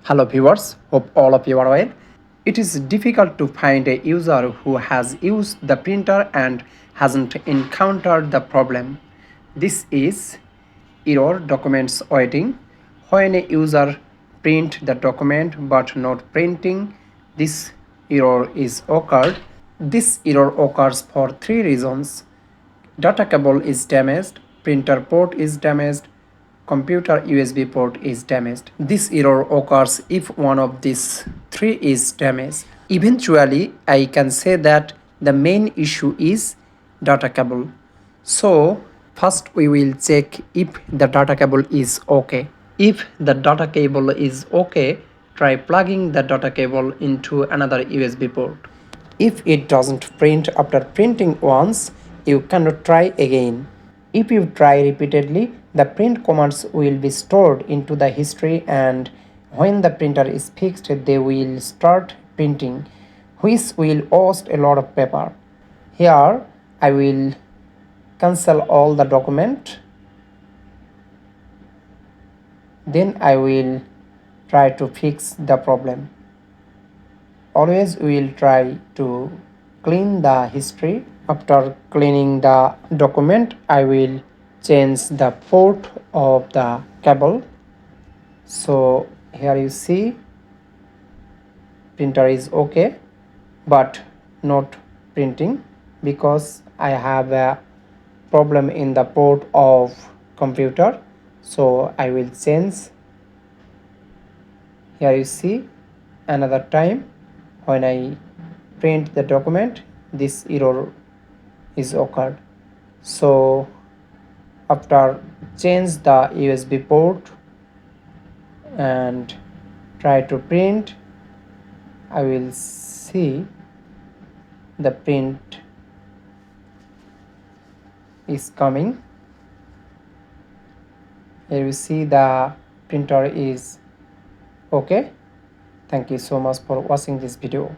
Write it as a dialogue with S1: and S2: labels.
S1: Hello viewers, hope all of you are well. It is difficult to find a user who has used the printer and hasn't encountered the problem. This is error documents waiting. When a user print the document but not printing, this error is occurred. This error occurs for three reasons. Data cable is damaged, printer port is damaged, computer USB port is damaged. This error occurs if one of these three is damaged. Eventually, I can say that the main issue is data cable. So, first we will check if the data cable is okay. If the data cable is okay, try plugging the data cable into another USB port. If it doesn't print after printing once, you cannot try again. If you try repeatedly, the print commands will be stored into the history, and when the printer is fixed, they will start printing, which will waste a lot of paper. Here, I will cancel all the document. Then I will try to fix the problem. Always we will try to clean the history. After cleaning the document, I will change the port of the cable. So here you see printer is okay but not printing because I have a problem in the port of computer. So I will change. Here you see another time when I print the document, this error is occurred. So after change the USB port and try to print, I will see the print is coming. Here you see the printer is okay. Thank you so much for watching this video.